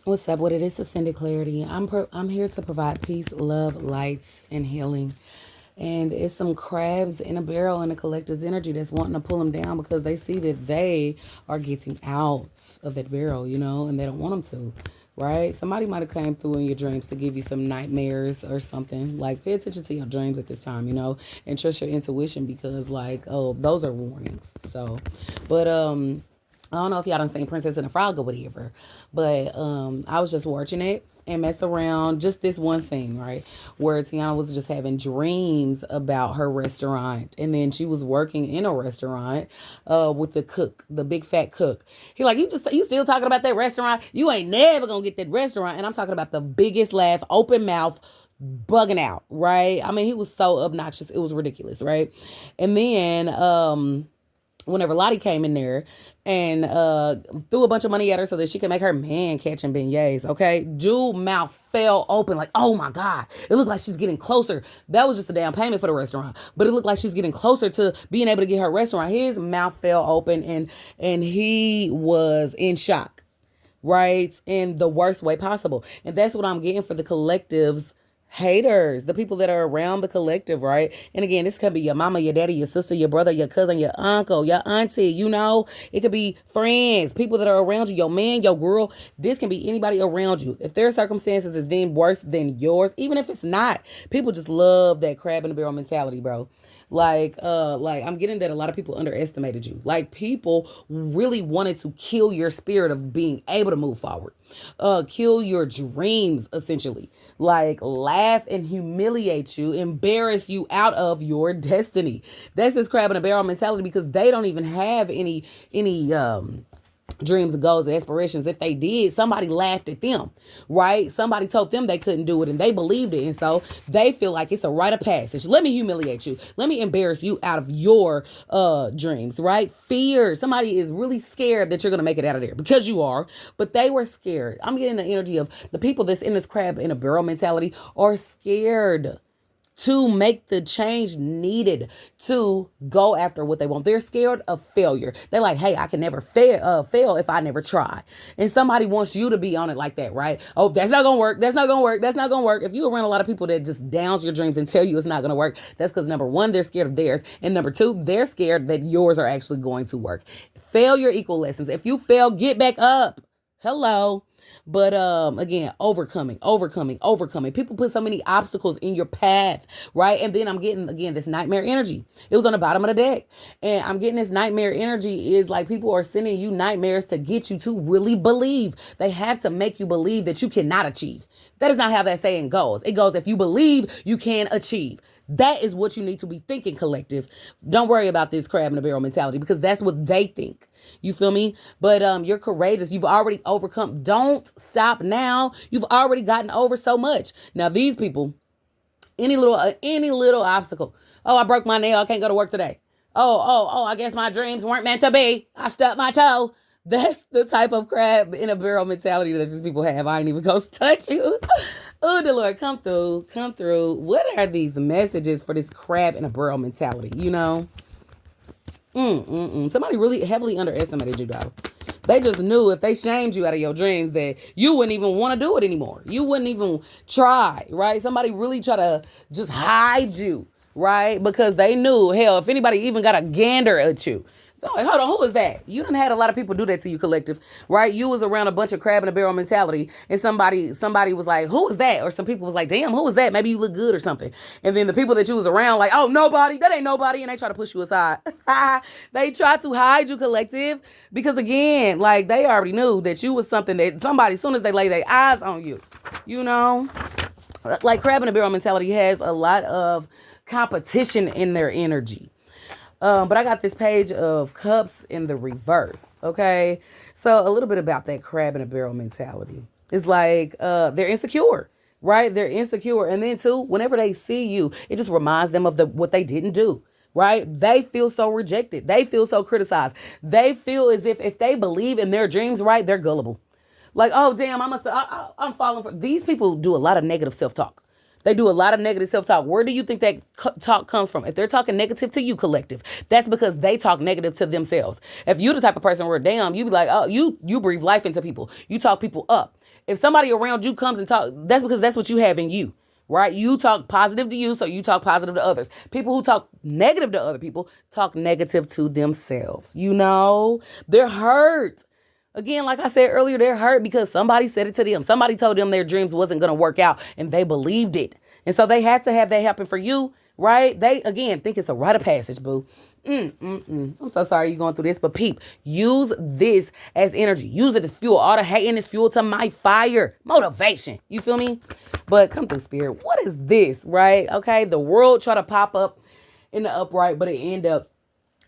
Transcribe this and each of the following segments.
What's up? What it is? Ascended Clarity. I'm here to provide peace, love, lights, and healing. And it's some crabs in a barrel in the collective's energy that's wanting to pull them down because they see that they are getting out of that barrel, and they don't want them to, right? Somebody might have came through in your dreams to give you some nightmares or something. Like, pay attention to your dreams at this time, and trust your intuition because, like, oh, those are warnings. So, but I don't know if y'all done seen Princess and the Frog or whatever, but I was just watching it and mess around. Just this one scene, right, where Tiana was just having dreams about her restaurant, and then she was working in a restaurant with the cook, the big fat cook. He like, you still talking about that restaurant? You ain't never gonna get that restaurant. And I'm talking about the biggest laugh, open mouth, bugging out, right? I mean, he was so obnoxious, it was ridiculous, right? And then whenever Lottie came in there and threw a bunch of money at her so that she could make her man catching beignets, okay? Jewel mouth fell open like, oh my God. It looked like she's getting closer. That was just a down payment for the restaurant. But it looked like she's getting closer to being able to get her restaurant. His mouth fell open and he was in shock, right? In the worst way possible. And that's what I'm getting for the collectives haters, the people that are around the collective, right? And again, this could be your mama, your daddy, your sister, your brother, your cousin, your uncle, your auntie, it could be friends, people that are around you, your man, your girl. This can be anybody around you. If their circumstances is deemed worse than yours, even if it's not, people just love that crab in the barrel mentality, bro. Like I'm getting that a lot of people underestimated you. Like, people really wanted to kill your spirit of being able to move forward. Kill your dreams, essentially. Like, laugh and humiliate you, embarrass you out of your destiny. That's this crab in a barrel mentality because they don't even have any dreams and goals and aspirations. If they did, somebody laughed at them, right? Somebody told them they couldn't do it and they believed it. And so they feel like it's a rite of passage. Let me humiliate you. Let me embarrass you out of your dreams, right? Fear. Somebody is really scared that you're going to make it out of there because you are, but they were scared. I'm getting the energy of the people that's in this crab in a barrel mentality are scared to make the change needed to go after what they want. They're scared of failure. They're like, hey, I can never fail if I never try. And somebody wants you to be on it like that, right? Oh, that's not going to work. That's not going to work. That's not going to work. If you're around a lot of people that just downs your dreams and tell you it's not going to work, that's because number one, they're scared of theirs. And number two, they're scared that yours are actually going to work. Failure equal lessons. If you fail, get back up. Hello. But again, overcoming. People put so many obstacles in your path, right? And then I'm getting again this nightmare energy. It was on the bottom of the deck. And I'm getting this nightmare energy is like people are sending you nightmares to get you to really believe. They have to make you believe that you cannot achieve. That is not how that saying goes. It goes, if you believe, you can achieve. That is what you need to be thinking, collective. Don't worry about this crab in the barrel mentality because that's what they think. You feel me? But you're courageous. You've already overcome. Don't stop now. You've already gotten over so much. Now these people, any little obstacle. Oh, I broke my nail. I can't go to work today. Oh, I guess my dreams weren't meant to be. I stubbed my toe. That's the type of crab in a barrel mentality that these people have. I ain't even gonna touch you. Oh, the Lord, come through, come through. What are these messages for this crab in a barrel mentality? Somebody really heavily underestimated you, though. They just knew if they shamed you out of your dreams that you wouldn't even want to do it anymore. You wouldn't even try, right? Somebody really try to just hide you, right? Because they knew, hell, if anybody even got a gander at you, hold on, who is that? You done had a lot of people do that to you, collective, right? You was around a bunch of crab in a barrel mentality, and somebody was like, who is that? Or some people was like, damn, who is that? Maybe you look good or something. And then the people that you was around, like, oh, nobody, that ain't nobody, and they try to push you aside. They try to hide you, collective, because again, like, they already knew that you was something that somebody, as soon as they lay their eyes on you, like crab in a barrel mentality has a lot of competition in their energy. But I got this page of cups in the reverse. Okay. So a little bit about that crab in a barrel mentality. It's like, they're insecure, right? They're insecure. And then too, whenever they see you, it just reminds them of what they didn't do. Right? They feel so rejected. They feel so criticized. They feel as if they believe in their dreams, right? They're gullible. Like, oh, damn, I'm falling for these people do a lot of negative self-talk. They do a lot of negative self-talk. Where do you think that talk comes from? If they're talking negative to you, collective, that's because they talk negative to themselves. If you're the type of person where, damn, you be like, oh, you breathe life into people. You talk people up. If somebody around you comes and talk, that's because that's what you have in you. Right? You talk positive to you, so you talk positive to others. People who talk negative to other people talk negative to themselves. They're hurt. Again, like I said earlier, they're hurt because somebody said it to them. Somebody told them their dreams wasn't going to work out and they believed it. And so they had to have that happen for you, right? They, again, think it's a rite of passage, boo. I'm so sorry you're going through this, but peep, use this as energy. Use it as fuel. All the hating is fuel to my fire. Motivation. You feel me? But come through, spirit. What is this, right? Okay, the world try to pop up in the upright, but it end up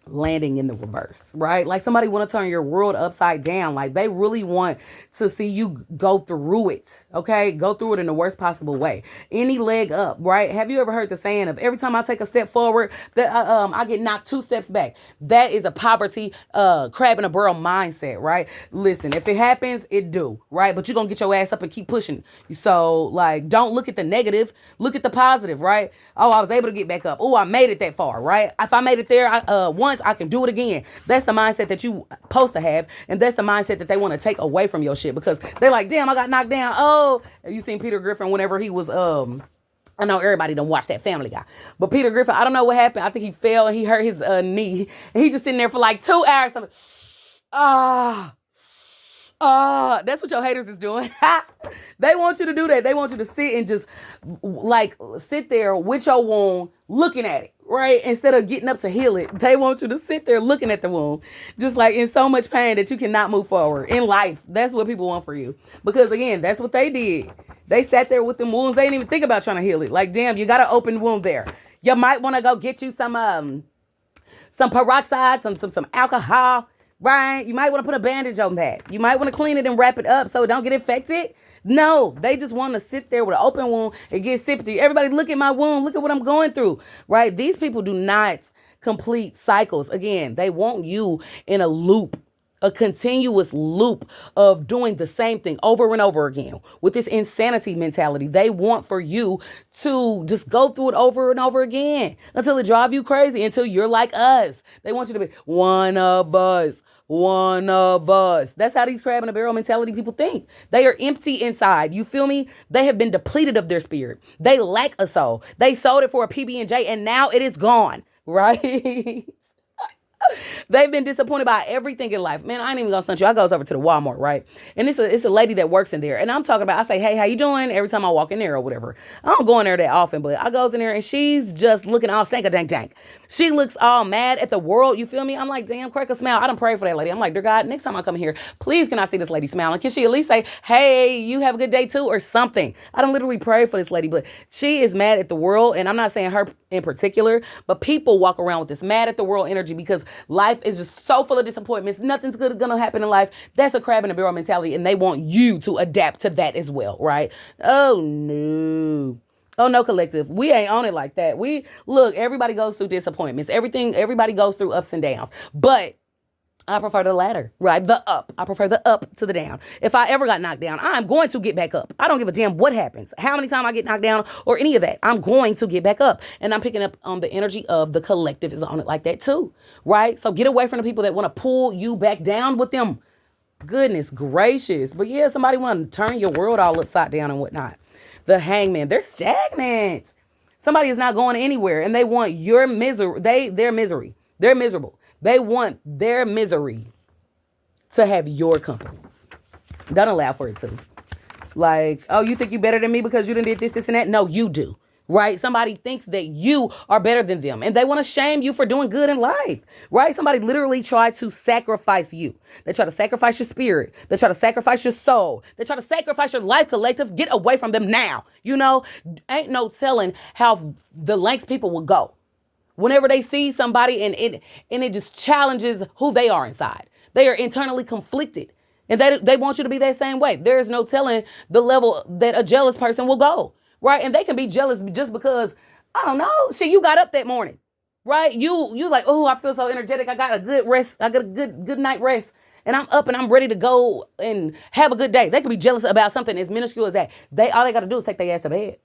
landing in the reverse, right? Like somebody want to turn your world upside down. Like they really want to see you go through it. Okay. Go through it in the worst possible way. Any leg up, right? Have you ever heard the saying of every time I take a step forward that I get knocked 2 steps back? That is a poverty, crab in a barrel mindset, right? Listen, if it happens, it do, right? But you're going to get your ass up and keep pushing. So like, don't look at the negative, look at the positive, right? Oh, I was able to get back up. Oh, I made it that far, right? If I made it there, once I can do it again. That's the mindset that you supposed to have. And that's the mindset that they want to take away from your shit because they're like, damn, I got knocked down. Oh, you seen Peter Griffin whenever he was, I know everybody don't watch that Family Guy, but Peter Griffin, I don't know what happened. I think he fell and he hurt his knee. And he just sitting there for like 2 hours. That's what your haters is doing. They want you to do that. They want you to sit and just like sit there with your wound, looking at it, right? Instead of getting up to heal it, they want you to sit there looking at the wound, just like in so much pain that you cannot move forward in life. That's what people want for you. Because again, that's what they did. They sat there with them wounds. They didn't even think about trying to heal it. Like, damn, you got an open wound there. You might want to go get you some peroxide, some alcohol. Right? You might want to put a bandage on that. You might want to clean it and wrap it up so it don't get infected. No, they just want to sit there with an open wound and get sympathy. Everybody, look at my wound. Look at what I'm going through. Right? These people do not complete cycles. Again, they want you in a loop, a continuous loop of doing the same thing over and over again with this insanity mentality. They want for you to just go through it over and over again until it drives you crazy, until you're like us. They want you to be one of us. One of us. That's how these crab in a barrel mentality people think. They are empty inside. You feel me? They have been depleted of their spirit. They lack a soul. They sold it for a PB&J and now it is gone. Right? They've been disappointed by everything in life. Man, I ain't even gonna stunt you. I goes over to the Walmart, right? And it's a lady that works in there. And I'm talking about, I say, hey, how you doing? Every time I walk in there or whatever. I don't go in there that often, but I goes in there and she's just looking all stank-a-dank-dank. She looks all mad at the world. You feel me? I'm like, damn, crack a smile. I done pray for that lady. I'm like, dear God, next time I come here, please can I see this lady smiling? Can she at least say, hey, you have a good day too or something? I don't literally pray for this lady, but she is mad at the world. And I'm not saying her in particular, but people walk around with this mad at the world energy because life is just so full of disappointments. Nothing's good gonna happen in life. That's a crab in a barrel mentality, and they want you to adapt to that as well, right? Oh no. Oh no, collective. We ain't on it like that. Everybody goes through disappointments. Everybody goes through ups and downs. But I prefer the latter, right? The up. I prefer the up to the down. If I ever got knocked down, I'm going to get back up. I don't give a damn what happens, how many times I get knocked down or any of that. I'm going to get back up. And I'm picking up on the energy of the collective is on it like that too, right? So get away from the people that want to pull you back down with them. Goodness gracious. But yeah, somebody want to turn your world all upside down and whatnot. The hangman, they're stagnant. Somebody is not going anywhere and they want your misery. Their misery. They're miserable. They want their misery to have your company. Don't allow for it to. Like, oh, you think you better than me because you done did this, and that? No, you do. Right? Somebody thinks that you are better than them and they want to shame you for doing good in life. Right? Somebody literally tried to sacrifice you. They try to sacrifice your spirit. They try to sacrifice your soul. They try to sacrifice your life, collective. Get away from them now. Ain't no telling how the lengths people will go. Whenever they see somebody and it just challenges who they are inside. They are internally conflicted. And they want you to be that same way. There is no telling the level that a jealous person will go. Right? And they can be jealous just because, I don't know, shit, you got up that morning. Right? You like, oh, I feel so energetic. I got a good rest. I got a good night rest. And I'm up and I'm ready to go and have a good day. They can be jealous about something as minuscule as that. All they got to do is take their ass to bed.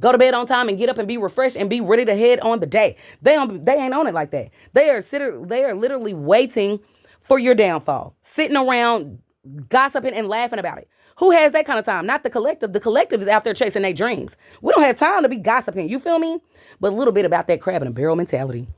Go to bed on time and get up and be refreshed and be ready to head on the day. They ain't on it like that. They are literally waiting for your downfall, sitting around gossiping and laughing about it. Who has that kind of time? Not the collective. The collective is out there chasing their dreams. We don't have time to be gossiping. You feel me? But a little bit about that crab in a barrel mentality.